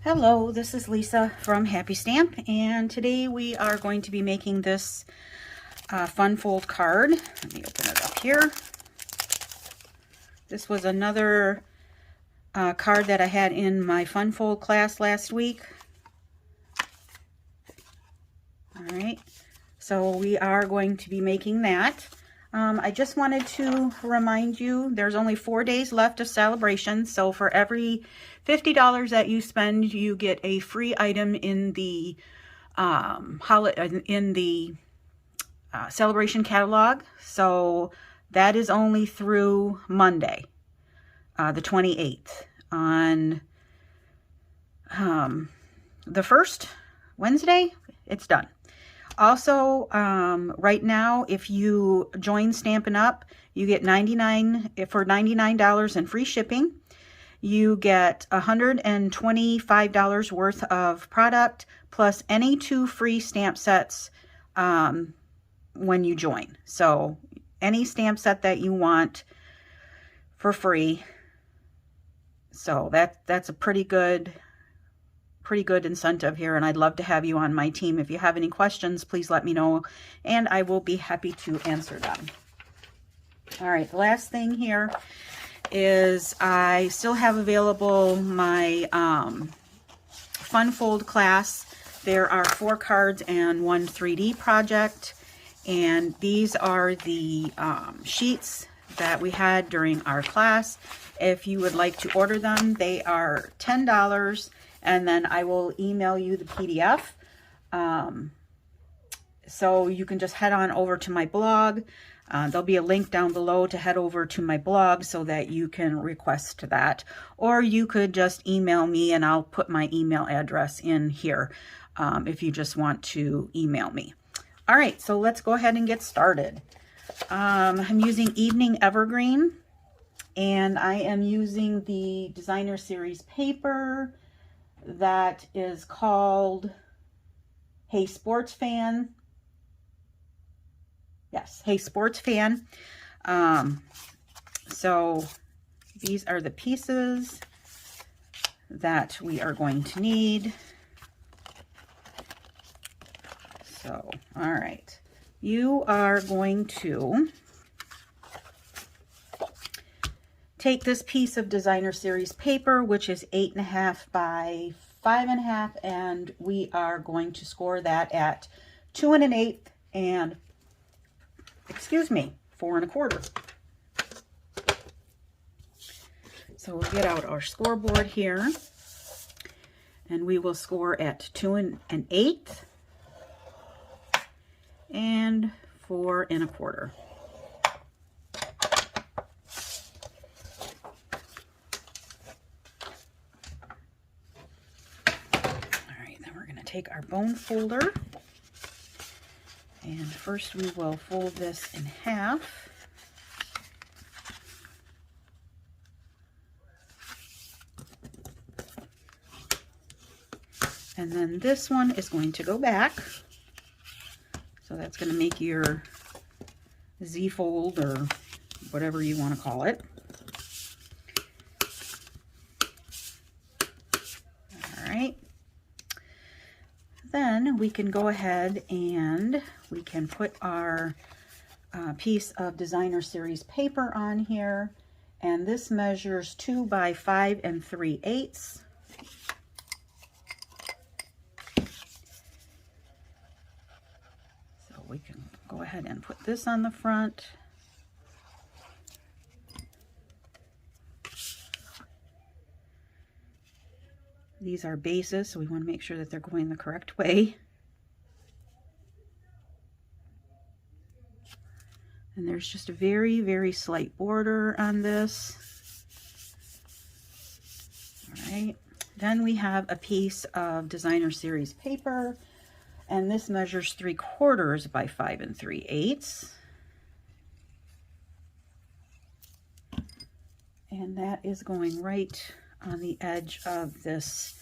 Hello, this is Lisa from Happy Stamp, and today we are going to be making this fun fold card. Let me open it up here. This was another card that I had in my fun fold class last week. All right, so we are going to be making that. I just wanted to remind you there's only 4 days left of celebration, so for every $50 that you spend, you get a free item in the celebration catalog. So that is only through Monday, the 28th. On the first Wednesday, it's done. Also, right now, if you join Stampin' Up, you get $99 in free shipping. You get $125 worth of product plus any 2 free stamp sets when you join. So any stamp set that you want for free. So that's a pretty good incentive here, and I'd love to have you on my team. If you have any questions, please let me know, and I will be happy to answer them. All right, the last thing here is I still have available my Fun Fold class. There are 4 cards and 1 3D project, and these are the sheets that we had during our class. If you would like to order them, they are $10. And then I will email you the PDF. So you can just head on over to my blog. There'll be a link down below to head over to my blog so that you can request that. Or you could just email me, and I'll put my email address in here if you just want to email me. All right, so let's go ahead and get started. I'm using Evening Evergreen, and I am using the Designer Series paper that is called Hey Sports Fan. Yes, Hey Sports Fan. So these are the pieces that we are going to need. So, all right. You are going to take this piece of Designer Series paper, which is 8.5 by 5.5, and we are going to score that at 2 1/8 and, 4 1/4. So we'll get out our scoreboard here, and we will score at 2 1/8 and 4 1/4. Take our bone folder, and first we will fold this in half. And then this one is going to go back. So that's going to make your Z fold, or whatever you want to call it. All right. Then we can go ahead and we can put our piece of Designer Series paper on here, and this measures 2 by 5 3/8. So we can go ahead and put this on the front. These are bases, so we want to make sure that they're going the correct way. And there's just a very, very slight border on this. All right. Then we have a piece of Designer Series paper, and this measures 3/4 by 5 3/8. And that is going right on the edge of this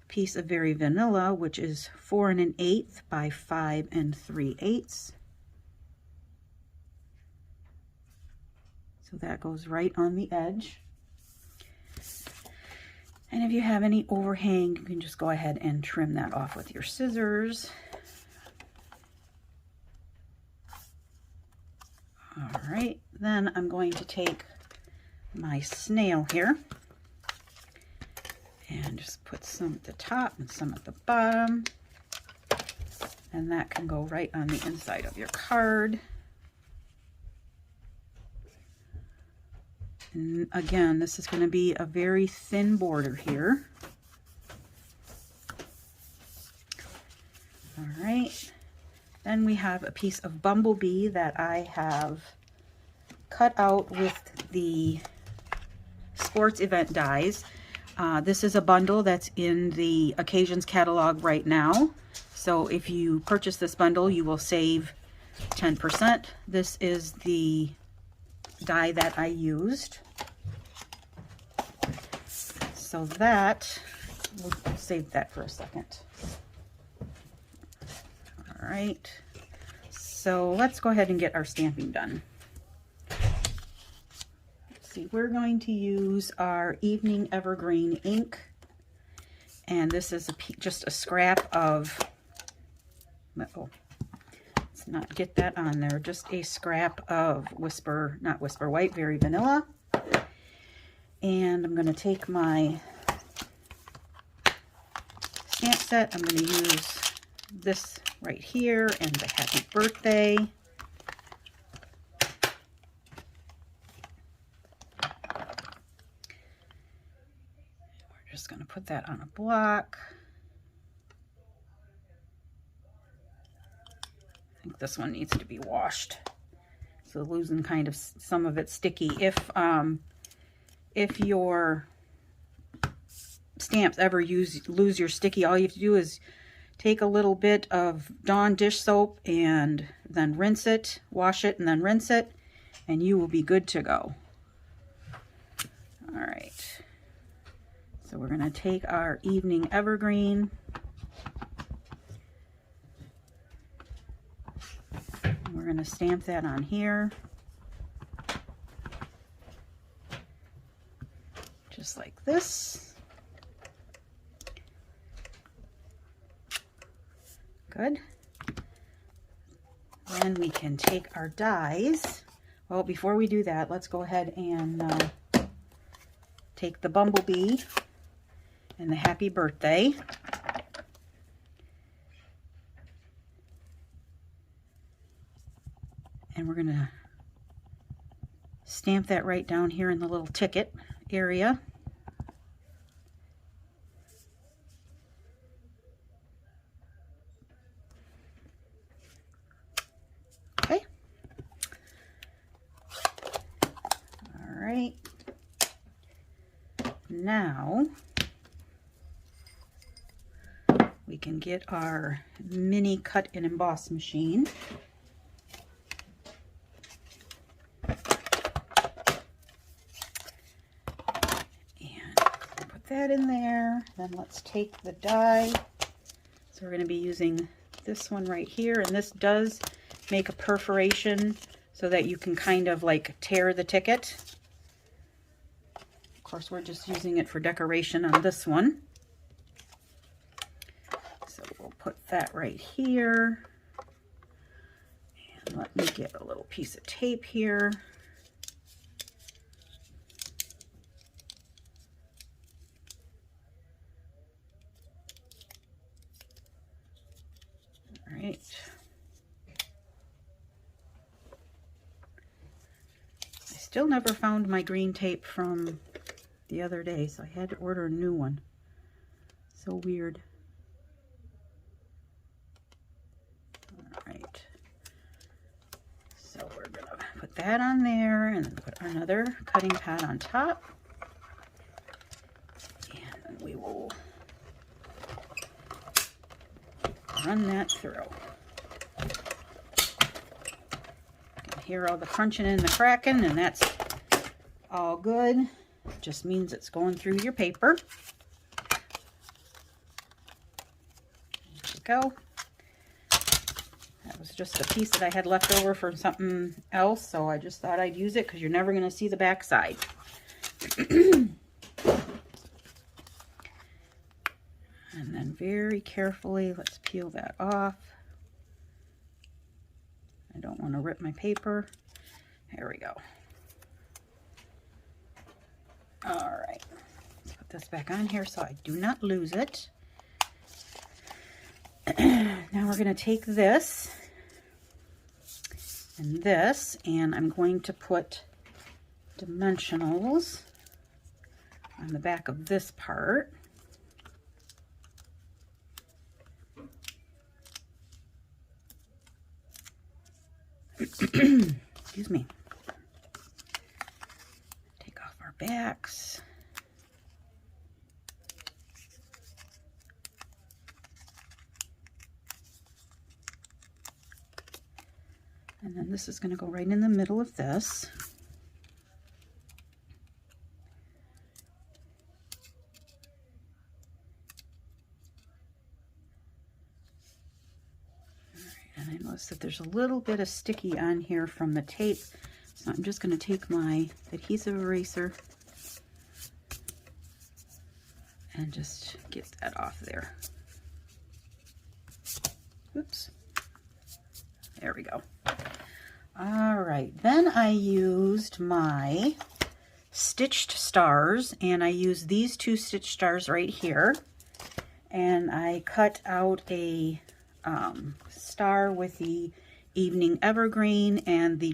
piece of Very Vanilla, which is 4 1/8 by 5 3/8. So that goes right on the edge. And if you have any overhang, you can just go ahead and trim that off with your scissors. All right, then I'm going to take my snail here and just put some at the top and some at the bottom. And that can go right on the inside of your card. And again, this is going to be a very thin border here. All right. Then we have a piece of bumblebee that I have cut out with the sports event dies. This is a bundle that's in the Occasions catalog right now. So if you purchase this bundle, you will save 10%. This is the die that I used. So that, we'll save that for a second. All right, so let's go ahead and get our stamping done. Let's see, we're going to use our Evening Evergreen ink. And this is just a scrap of, oh, let's not get that on there, just a scrap of not Whisper White, Very Vanilla. And I'm going to take my stamp set. I'm going to use this right here and the Happy Birthday. We're just going to put that on a block. I think this one needs to be washed. So losing kind of some of it sticky. If your stamps ever lose your sticky, all you have to do is take a little bit of Dawn dish soap and then rinse it, wash it, and then rinse it, and you will be good to go. All right. So we're going to take our Evening Evergreen. We're going to stamp that on here. Just like this. Good. Then we can take our dies. Well, before we do that, let's go ahead and take the bumblebee and the Happy Birthday. And we're going to stamp that right down here in the little ticket area. Okay. All right. Now we can get our mini cut and emboss machine. That in there. Then let's take the die. So we're going to be using this one right here, and this does make a perforation so that you can kind of like tear the ticket. Of course, we're just using it for decoration on this one. So we'll put that right here. And let me get a little piece of tape here. Right. I still never found my green tape from the other day, so I had to order a new one. So weird. All right. So we're gonna put that on there and then put another cutting pad on top. And we will run that through. You can hear all the crunching and the cracking, and that's all good. It just means it's going through your paper. There you go. That was just a piece that I had left over for something else, so I just thought I'd use it because you're never going to see the back side. And then very carefully, let's peel that off. I don't want to rip my paper. There we go. All right, let's put this back on here so I do not lose it. Now we're going to take this and this, and I'm going to put dimensionals on the back of this part. Excuse me. Take off our backs. And then this is going to go right in the middle of this. And I noticed that there's a little bit of sticky on here from the tape, so I'm just going to take my adhesive eraser and just get that off there. Oops. There we go. All right, then I used my stitched stars, and I used these two stitched stars right here, and I cut out a star with the evening evergreen and the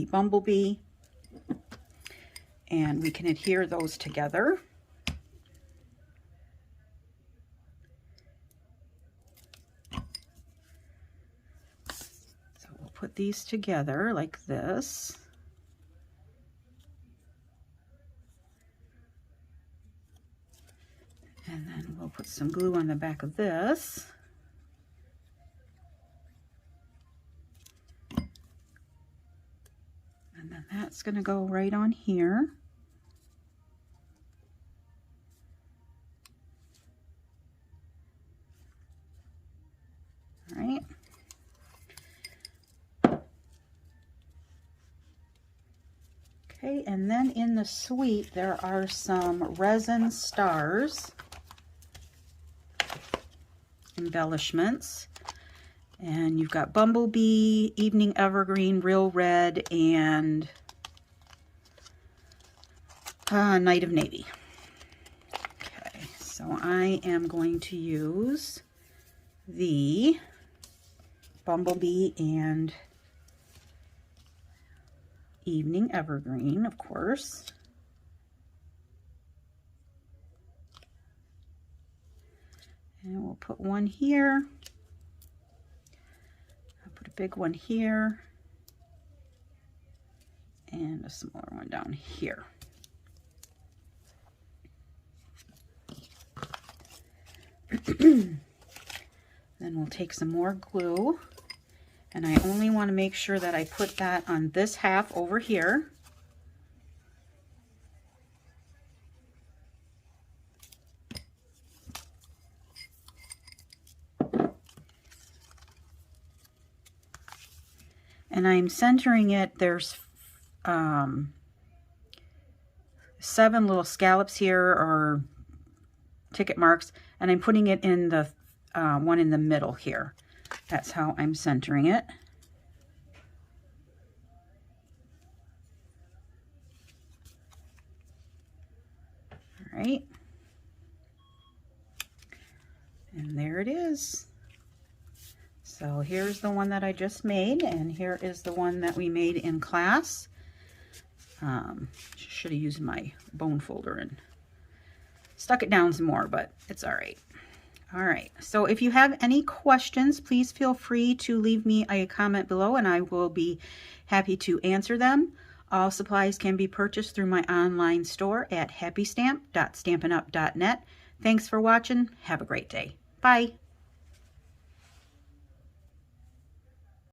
bumblebee, and we can adhere those together. So we'll put these together like this. And then we'll put some glue on the back of this. And then that's going to go right on here. All right. Okay, and then in the suite there are some resin stars embellishments. And you've got Bumblebee, Evening Evergreen, Real Red, and Night of Navy. Okay, so I am going to use the Bumblebee and Evening Evergreen, of course. And we'll put one here. Put a big one here and a smaller one down here. Then we'll take some more glue, and I only want to make sure that I put that on this half over here. And I'm centering it. There's 7 little scallops here, or ticket marks, and I'm putting it in the one in the middle here. That's how I'm centering it. All right. And there it is. So here's the one that I just made, and here is the one that we made in class. Should have used my bone folder and stuck it down some more, but it's all right. All right, so if you have any questions, please feel free to leave me a comment below, and I will be happy to answer them. All supplies can be purchased through my online store at happystamp.stampinup.net. Thanks for watching. Have a great day. Bye.